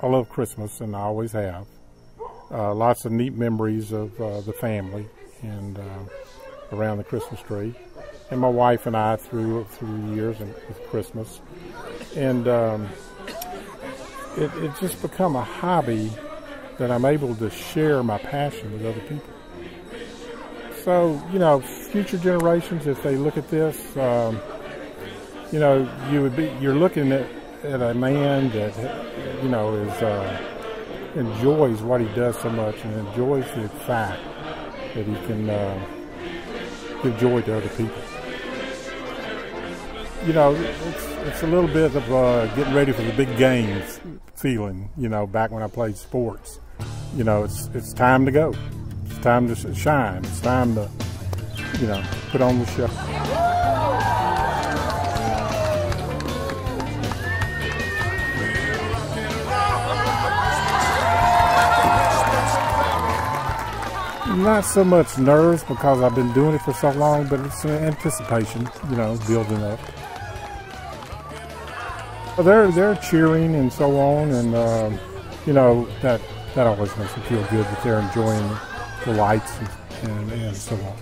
I love Christmas, and I always have. Lots of neat memories of the family and around the Christmas tree. And my wife and I through the years and with Christmas. And it's just become a hobby that I'm able to share my passion with other people. So, you know, future generations, if they look at this, you know, you're looking at a man that, you know, enjoys what he does so much and enjoys the fact that he can give joy to other people. You know, it's a little bit of getting ready for the big games feeling, you know, back when I played sports. You know, it's time to go. It's time to shine. It's time to, you know, put on the show. Not so much nerves because I've been doing it for so long, but it's an anticipation, you know, building up. They're cheering and so on, and you know, that always makes me feel good that they're enjoying the lights and so on.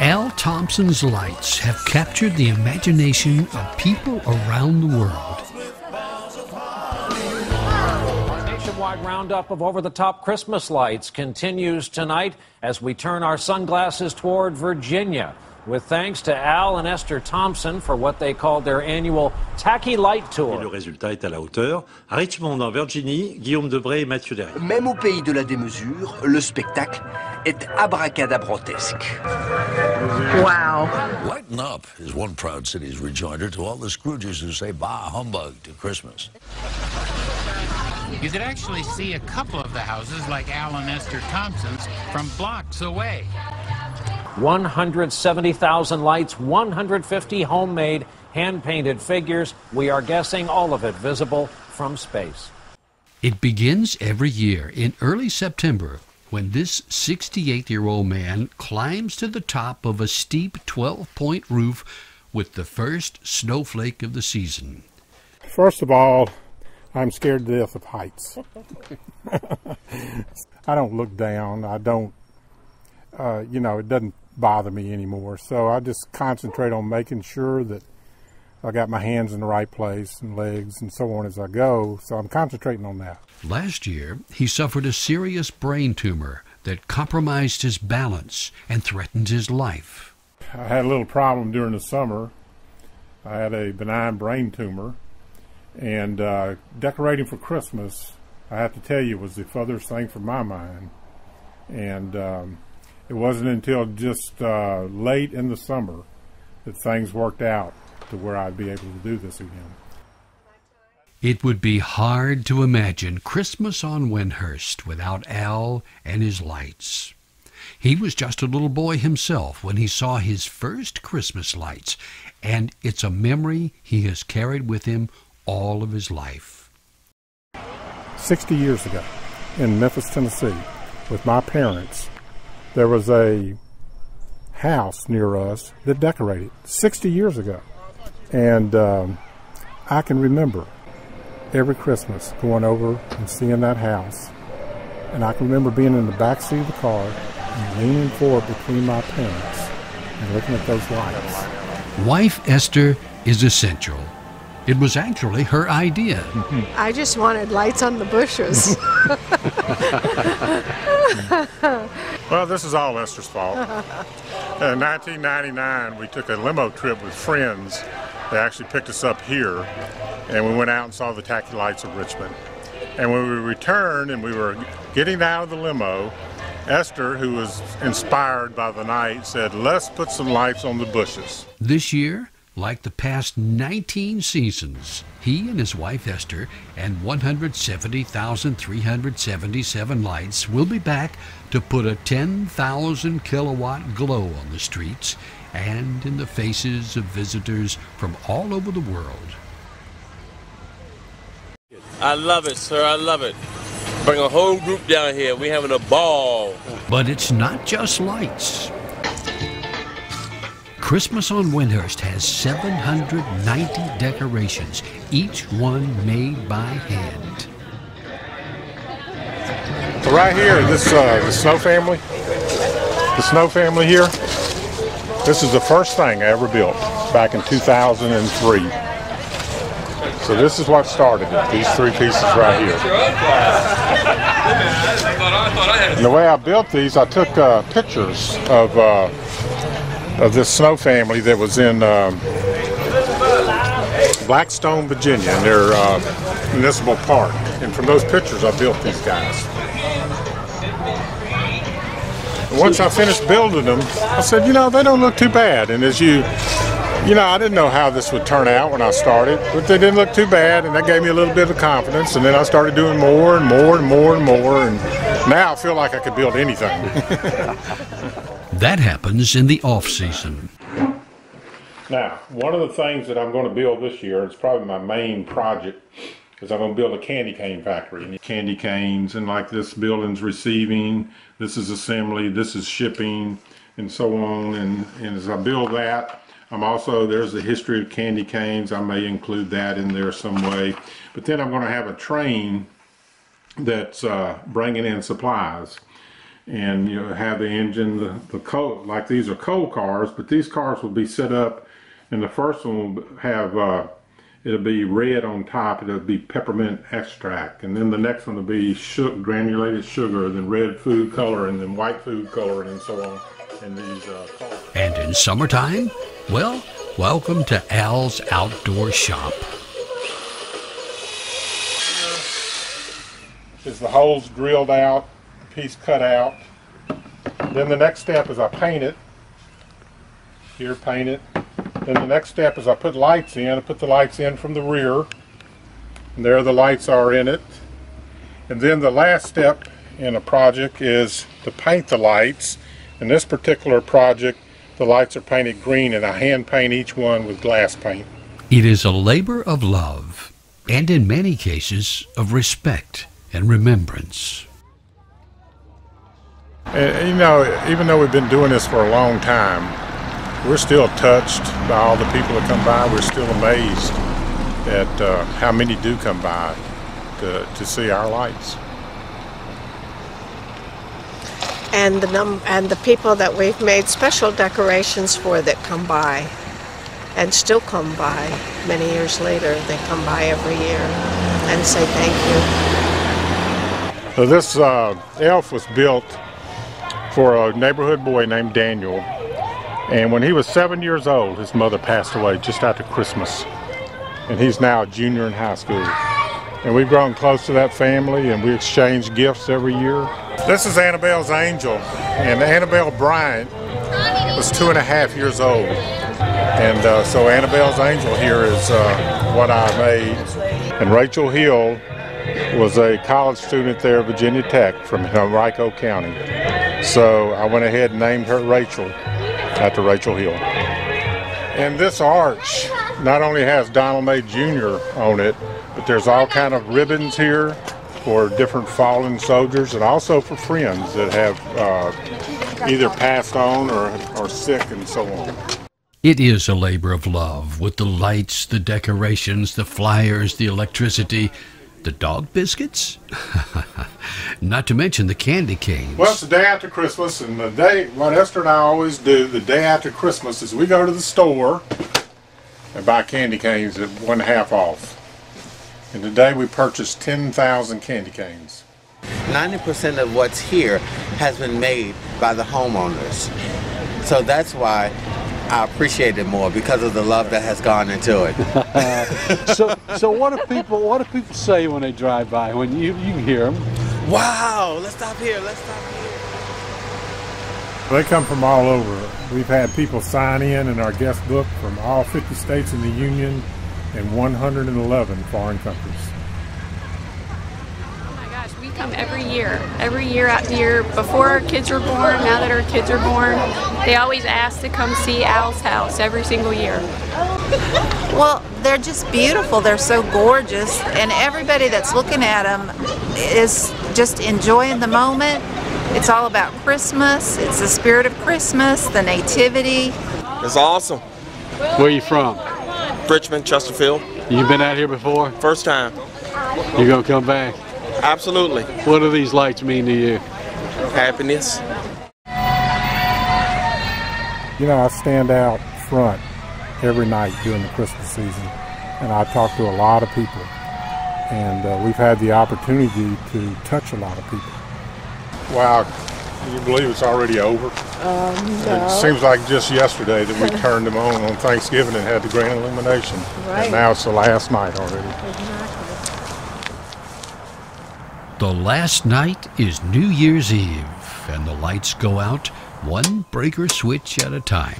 Al Thompson's lights have captured the imagination of people around the world. Nationwide roundup of over-the-top Christmas lights continues tonight as we turn our sunglasses toward Virginia, with thanks to Al and Esther Thompson for what they called their annual Tacky Light Tour. Et le résultat est à la hauteur. À Richmond, en Virginie, Guillaume Debré et Mathieu Derry. Même au pays de la démesure, le spectacle est abracadabrantesque. Wow. Lighten up is one proud city's rejoinder to all the Scrooges who say bah humbug to Christmas. You could actually see a couple of the houses, like Al and Esther Thompson's, from blocks away. 170,000 lights, 150 homemade, hand-painted figures. We are guessing all of it visible from space. It begins every year in early September when this 68-year-old man climbs to the top of a steep 12-point roof with the first snowflake of the season. First of all, I'm scared to death of heights. I don't look down. I don't, you know, it doesn't bother me anymore. So I just concentrate on making sure that I got my hands in the right place and legs and so on as I go. So I'm concentrating on that. Last year, he suffered a serious brain tumor that compromised his balance and threatened his life. I had a little problem during the summer. I had a benign brain tumor. And decorating for Christmas, I have to tell you, was the furthest thing from my mind. And it wasn't until just late in the summer that things worked out to where I'd be able to do this again. It would be hard to imagine Christmas on Wendhurst without Al and his lights. He was just a little boy himself when he saw his first Christmas lights, and it's a memory he has carried with him all of his life. 60 years ago in Memphis, Tennessee, with my parents, there was a house near us that decorated 60 years ago. And I can remember every Christmas going over and seeing that house. And I can remember being in the back seat of the car and leaning forward between my parents and looking at those lights. Wife Esther is essential. It was actually her idea. I just wanted lights on the bushes. Well, this is all Esther's fault. In 1999, we took a limo trip with friends. They actually picked us up here, and we went out and saw the tacky lights of Richmond. And when we returned and we were getting out of the limo, Esther, who was inspired by the night, said, "Let's put some lights on the bushes." This year, like the past 19 seasons, he and his wife Esther and 170,377 lights will be back to put a 10,000 kilowatt glow on the streets and in the faces of visitors from all over the world. I love it, sir. I love it. Bring a whole group down here. We're having a ball. But it's not just lights. Christmas on Wendhurst has 790 decorations, each one made by hand. So right here, this the Snow family. The Snow family here. This is the first thing I ever built back in 2003. So this is what started it. These three pieces right here. And the way I built these, I took pictures of this Snow family that was in Blackstone, Virginia, in their municipal park. And from those pictures, I built these guys. And once I finished building them, I said, you know, they don't look too bad. And as you know, I didn't know how this would turn out when I started, but they didn't look too bad, and that gave me a little bit of confidence. And then I started doing more and more and more and more, and now I feel like I could build anything. That happens in the off-season. Now, one of the things that I'm going to build this year, it's probably my main project, is I'm going to build a candy cane factory. Candy canes, and like this building's receiving, this is assembly, this is shipping, and so on. And as I build that, I'm also, there's the history of candy canes. I may include that in there some way. But then I'm going to have a train that's bringing in supplies. And you know, have the engine, the coal, like these are coal cars, but these cars will be set up, and the first one will have, it'll be red on top, it'll be peppermint extract, and then the next one will be granulated sugar, then red food color, and then white food color, and so on. In these cars. And in summertime, well, welcome to Al's Outdoor Shop. Is the holes drilled out, piece cut out. Then the next step is I paint it. Here, paint it. Then the next step is I put lights in. I put the lights in from the rear. And there the lights are in it. And then the last step in a project is to paint the lights. In this particular project, the lights are painted green, and I hand paint each one with glass paint. It is a labor of love, and in many cases of respect and remembrance. And, you know, even though we've been doing this for a long time, we're still touched by all the people that come by. We're still amazed at how many do come by to see our lights. And the people that we've made special decorations for that come by and still come by many years later. They come by every year and say thank you. So this elf was built for a neighborhood boy named Daniel, and when he was 7 years old, his mother passed away just after Christmas, and he's now a junior in high school. And we've grown close to that family, and we exchange gifts every year. This is Annabelle's angel, and Annabelle Bryant was 2.5 years old. And so Annabelle's angel here is what I made. And Rachel Hill was a college student there at Virginia Tech from Henrico County. So I went ahead and named her Rachel after Rachel Hill. And this arch not only has Donald May Jr. on it, but there's all kind of ribbons here for different fallen soldiers, and also for friends that have either passed on or are sick and so on. It is a labor of love, with the lights, the decorations, the flyers, the electricity, the dog biscuits, not to mention the candy canes. Well, it's the day after Christmas, and the day, what Esther and I always do the day after Christmas is we go to the store and buy candy canes at 1/2 off. And today we purchased 10,000 candy canes. 90% of what's here has been made by the homeowners. So that's why I appreciate it more, because of the love that has gone into it. So what do people say when they drive by, when you can hear them? Wow, let's stop here, let's stop here. They come from all over. We've had people sign in our guest book from all 50 states in the Union and 111 foreign countries. Oh my gosh, we come every year out here. Before our kids were born, now that our kids are born, they always ask to come see Al's house every single year. Well, they're just beautiful. They're so gorgeous, and everybody that's looking at them is just enjoying the moment. It's all about Christmas. It's the spirit of Christmas, the nativity. It's awesome. Where are you from? Richmond, Chesterfield. You been out here before? First time. You gonna come back? Absolutely. What do these lights mean to you? Happiness. You know, I stand out front every night during the Christmas season, and I talk to a lot of people, and we've had the opportunity to touch a lot of people. Wow, can you believe it's already over? No. It seems like just yesterday that we turned them on Thanksgiving and had the grand illumination, Right. and now it's the last night already. The last night is New Year's Eve, and the lights go out one breaker switch at a time.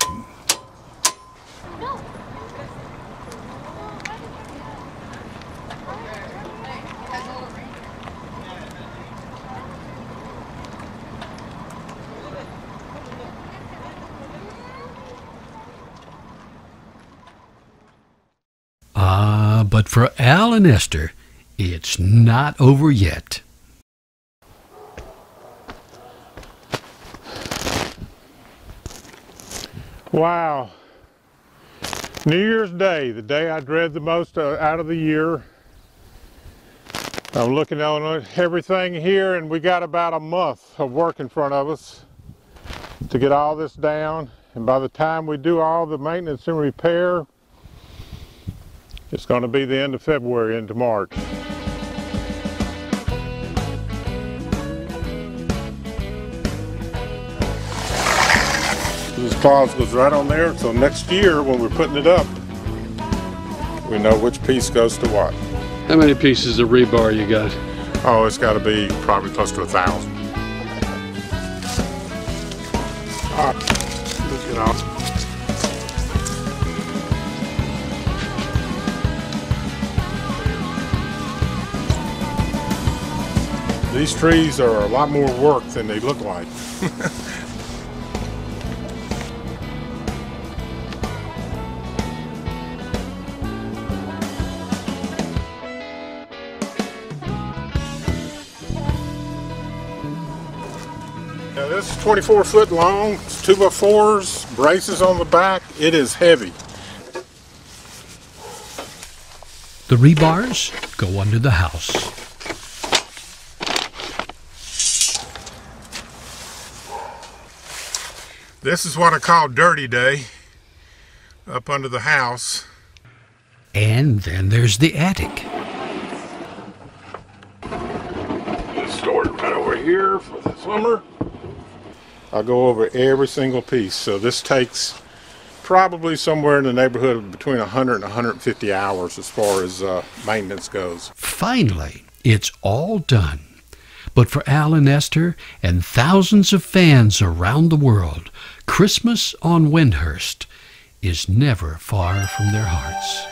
But for Al and Esther, it's not over yet. Wow. New Year's Day, the day I dread the most out of the year. I'm looking on everything here, and we got about a month of work in front of us to get all this down. And by the time we do all the maintenance and repair, it's going to be the end of February into March. This clause goes right on there, so next year when we're putting it up, we know which piece goes to what. How many pieces of rebar you got? Oh, it's got to be probably close to 1,000. Let's get off. These trees are a lot more work than they look like. Now this is 24 foot long, it's 2x4s, braces on the back. It is heavy. The rebars go under the house. This is what I call Dirty Day, up under the house. And then there's the attic. Store it right over here for the summer. I'll go over every single piece. So this takes probably somewhere in the neighborhood of between 100 and 150 hours as far as maintenance goes. Finally, it's all done. But for Al and Esther and thousands of fans around the world, Christmas on Wendhurst is never far from their hearts.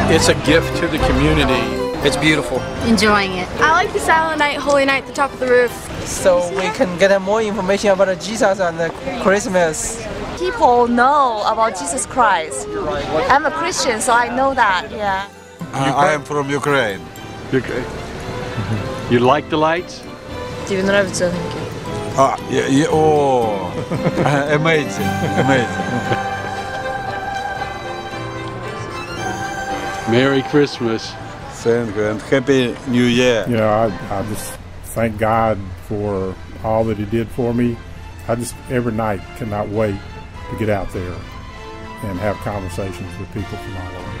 It's a gift to the community. It's beautiful. Enjoying it. I like the Silent Night, Holy Night at the top of the roof. So we can get more information about Jesus and Christmas. People know about Jesus Christ. I'm a Christian, so I know that, yeah. I am from Ukraine. You like the lights? Тебе нравится огоньки? Oh, amazing, amazing. Merry Christmas. Thank you, and Happy New Year. You know, I just thank God for all that He did for me. I just every night cannot wait to get out there and have conversations with people from all over.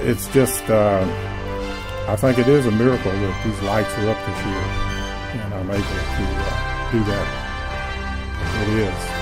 It's just, I think it is a miracle that these lights are up this year, and I'm able to do that. It is.